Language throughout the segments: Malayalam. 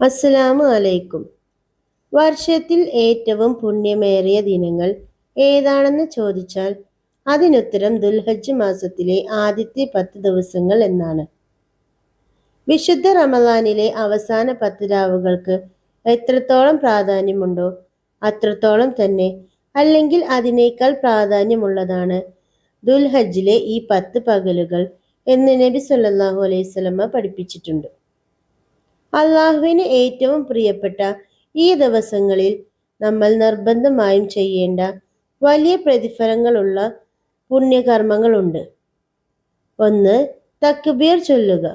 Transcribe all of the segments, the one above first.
അസ്സലാമു അലൈക്കും. വർഷത്തിൽ ഏറ്റവും പുണ്യമേറിയ ദിനങ്ങൾ ഏതാണെന്ന് ചോദിച്ചാൽ അതിനുത്തരം ദുൽഹജ്ജ് മാസത്തിലെ ആദ്യത്തെ 10 ദിവസങ്ങൾ എന്നാണ്. വിശുദ്ധ റമദാനിലെ അവസാന 10 രാവുകൾക്ക് എത്രത്തോളം പ്രാധാന്യമുണ്ടോ അത്രത്തോളം തന്നെ, അല്ലെങ്കിൽ അതിനേക്കാൾ പ്രാധാന്യമുള്ളതാണ് ദുൽഹജ്ജിലെ ഈ 10 പകലുകൾ എന്ന് നബി സല്ലല്ലാഹു അലൈഹി വസല്ലമ പഠിപ്പിച്ചിട്ടുണ്ട്. അള്ളാഹുവിന് ഏറ്റവും പ്രിയപ്പെട്ട ഈ ദിവസങ്ങളിൽ നമ്മൾ നിർബന്ധമായും ചെയ്യേണ്ട വലിയ പ്രതിഫലങ്ങളുള്ള പുണ്യകർമ്മങ്ങളുണ്ട്. 1. തക്ബീർ ചൊല്ലുക.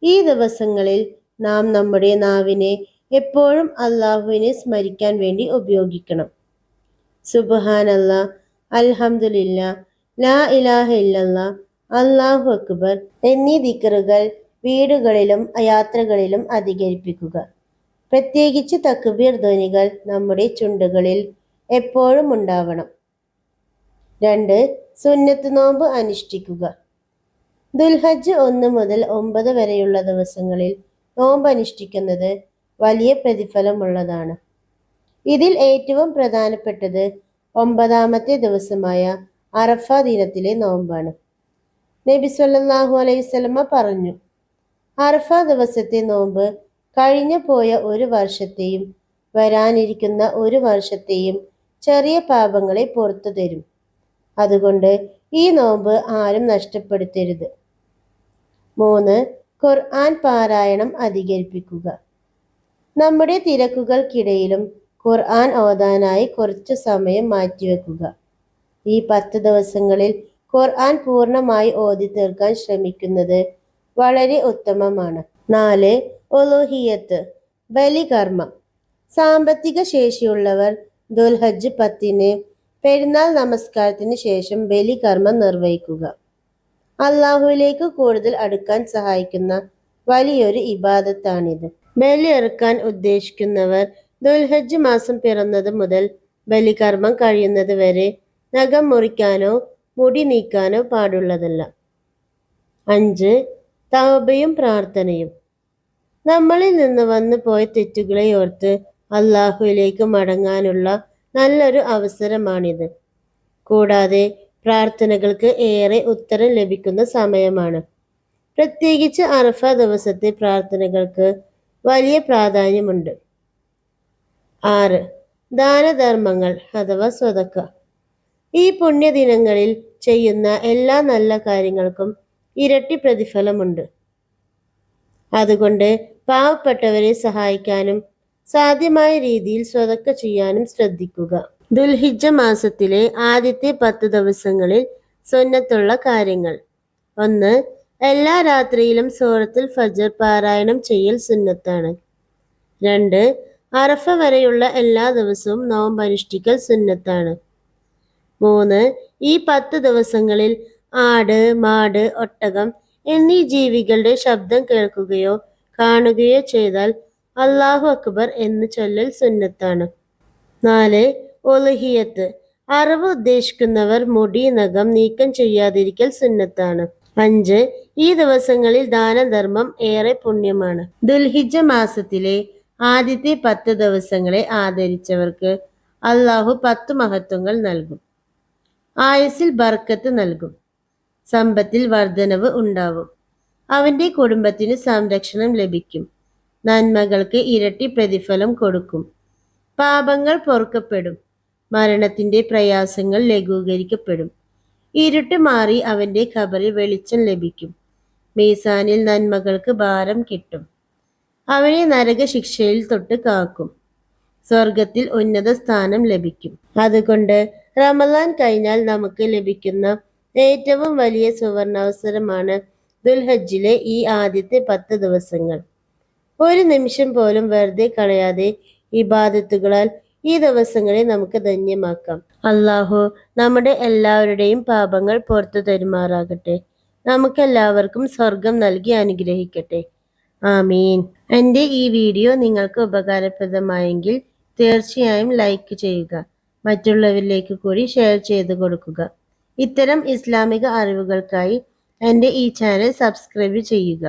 ഈ ദിവസങ്ങളിൽ നാം നമ്മുടെ നാവിനെ എപ്പോഴും അള്ളാഹുവിനെ സ്മരിക്കാൻ വേണ്ടി ഉപയോഗിക്കണം. സുബ്ഹാനല്ലാഹ്, അൽഹംദുലില്ലാഹ്, ലാ ഇലാഹ ഇല്ലല്ലാഹ്, അല്ലാഹു അക്ബർ എന്നീ ദിക്റുകൾ വീടുകളിലും യാത്രകളിലും അധികരിപ്പിക്കുക. പ്രത്യേകിച്ച് തക്ബീർ ധ്വനികൾ നമ്മുടെ ചുണ്ടുകളിൽ എപ്പോഴും ഉണ്ടാവണം. 2. സുന്നത്ത് നോമ്പ് അനുഷ്ഠിക്കുക. ദുൽഹജ്ജ് 1 മുതൽ 9 വരെയുള്ള ദിവസങ്ങളിൽ നോമ്പ് അനുഷ്ഠിക്കുന്നത് വലിയ പ്രതിഫലമുള്ളതാണ്. ഇതിൽ ഏറ്റവും പ്രധാനപ്പെട്ടത് 9ാമത്തെ ദിവസമായ അറഫ ദിനത്തിലെ നോമ്പാണ്. നബി സല്ലല്ലാഹു അലൈഹി വസല്ലമ പറഞ്ഞു, അറഫ ദിവസത്തെ നോമ്പ് കഴിഞ്ഞു പോയ ഒരു വർഷത്തെയും വരാനിരിക്കുന്ന ഒരു വർഷത്തെയും ചെറിയ പാപങ്ങളെ പുറത്തു തരും. അതുകൊണ്ട് ഈ നോമ്പ് ആരും നഷ്ടപ്പെടുത്തരുത്. 3. ഖുർആൻ പാരായണം അധികരിപ്പിക്കുക. നമ്മുടെ തിരക്കുകൾക്കിടയിലും ഖുർആൻ ഓതാനായി കുറച്ചു സമയം മാറ്റിവെക്കുക. ഈ 10 ദിവസങ്ങളിൽ ഖുർആൻ പൂർണ്ണമായി ഓതി തീർക്കാൻ ശ്രമിക്കുന്നത് വളരെ ഉത്തമമാണ്. 4. ഉലൂഹിയ്യത്ത്, ബലികർമ്മം. സാമ്പത്തിക ശേഷിയുള്ളവർ ദുൽഹജ്ജ് 10-ന് പെരുന്നാൾ നമസ്കാരത്തിന് ശേഷം ബലികർമ്മം നിർവഹിക്കുക. അള്ളാഹുവിലേക്ക് കൂടുതൽ അടുക്കാൻ സഹായിക്കുന്ന വലിയൊരു ഇബാദത്താണിത്. ബലി അറുക്കാൻ ഉദ്ദേശിക്കുന്നവർ ദുൽഹജ്ജ് മാസം പിറന്നത് മുതൽ ബലികർമ്മം കഴിയുന്നത് വരെ നഖം മുറിക്കാനോ മുടി നീക്കാനോ പാടുള്ളതല്ല. 5. തൗബയും പ്രാർത്ഥനയും. നമ്മളിൽ നിന്ന് വന്നു പോയ തെറ്റുകളെ ഓർത്ത് അള്ളാഹുവിലേക്ക് മടങ്ങാനുള്ള നല്ലൊരു അവസരമാണിത്. കൂടാതെ പ്രാർത്ഥനകൾക്ക് ഏറെ ഉത്തരം ലഭിക്കുന്ന സമയമാണ്. പ്രത്യേകിച്ച് അറഫ ദിവസത്തെ പ്രാർത്ഥനകൾക്ക് വലിയ പ്രാധാന്യമുണ്ട്. 6. ദാനധർമ്മങ്ങൾ അഥവാ സ്വതക്ക. ഈ പുണ്യദിനങ്ങളിൽ ചെയ്യുന്ന എല്ലാ നല്ല കാര്യങ്ങൾക്കും ഇരട്ടി പ്രതിഫലമുണ്ട്. അതുകൊണ്ട് പാവപ്പെട്ടവരെ സഹായിക്കാനും സാധ്യമായ രീതിയിൽ സ്വതക്ക ചെയ്യാനും ശ്രദ്ധിക്കുക. ദുൽഹിജ്ജ മാസത്തിലെ ആദ്യത്തെ 10 ദിവസങ്ങളിൽ സുന്നത്തുള്ള കാര്യങ്ങൾ. 1. എല്ലാ രാത്രിയിലും സൂറത്തുൽ ഫജ്ർ പാരായണം ചെയ്യൽ സുന്നത്താണ്. 2. അറഫ വരെയുള്ള എല്ലാ ദിവസവും നോമ്പ് അനുഷ്ഠിക്കൽ സുന്നത്താണ്. 3. ഈ 10 ദിവസങ്ങളിൽ ആട്, മാട്, ഒട്ടകം എന്നീ ജീവികളുടെ ശബ്ദം കേൾക്കുകയോ കാണുകയോ ചെയ്താൽ അല്ലാഹു അക്ബർ എന്ന് ചൊല്ലൽ സുന്നത്താണ്. 4. ഉലൂഹിയ്യത്ത്, അറവ് ഉദ്ദേശിക്കുന്നവർ മുടി നഖം നീക്കം ചെയ്യാതിരിക്കൽ സുന്നത്താണ്. 5. ഈ ദിവസങ്ങളിൽ ദാനധർമ്മം ഏറെ പുണ്യമാണ്. ദുൽഹിജ്ജ മാസത്തിലെ ആദ്യത്തെ 10 ദിവസങ്ങളെ ആദരിച്ചവർക്ക് അല്ലാഹു 10 മഹത്വങ്ങൾ നൽകും. ആയുസ്സിൽ ബർക്കത്ത് നൽകും. സമ്പത്തിൽ വർധനവ് ഉണ്ടാവും. അവന്റെ കുടുംബത്തിന് സംരക്ഷണം ലഭിക്കും. നന്മകൾക്ക് ഇരട്ടി പ്രതിഫലം കൊടുക്കും. പാപങ്ങൾ പൊറുക്കപ്പെടും. മരണത്തിന്റെ പ്രയാസങ്ങൾ ലഘൂകരിക്കപ്പെടും. ഇരുട്ട് മാറി അവന്റെ ഖബറിൽ വെളിച്ചം ലഭിക്കും. മീസാനിൽ നന്മകൾക്ക് ഭാരം കിട്ടും. അവനെ നരകശിക്ഷയിൽ തൊട്ട് കാക്കും. സ്വർഗത്തിൽ ഉന്നത സ്ഥാനം ലഭിക്കും. അതുകൊണ്ട് റമദാൻ കഴിഞ്ഞാൽ നമുക്ക് ലഭിക്കുന്ന ഏറ്റവും വലിയ സുവർണാവസരമാണ് ദുൽഹജ്ജിലെ ഈ ആദ്യത്തെ 10 ദിവസങ്ങൾ. ഒരു നിമിഷം പോലും വെറുതെ കളയാതെ ഇബാദത്തുകളാൽ ഈ ദിവസങ്ങളെ നമുക്ക് ധന്യമാക്കാം. അല്ലാഹു നമ്മുടെ എല്ലാവരുടെയും പാപങ്ങൾ പുറത്തു തരുമാറാകട്ടെ. നമുക്കെല്ലാവർക്കും സ്വർഗം നൽകി അനുഗ്രഹിക്കട്ടെ. ആമീൻ. എൻ്റെ ഈ വീഡിയോ നിങ്ങൾക്ക് ഉപകാരപ്രദമായെങ്കിൽ തീർച്ചയായും ലൈക്ക് ചെയ്യുക. മറ്റുള്ളവരിലേക്ക് കൂടി ഷെയർ ചെയ്ത് കൊടുക്കുക. ഇത്തരം ഇസ്ലാമിക അറിവുകൾക്കായി എൻ്റെ ഈ ചാനൽ സബ്സ്ക്രൈബ് ചെയ്യുക.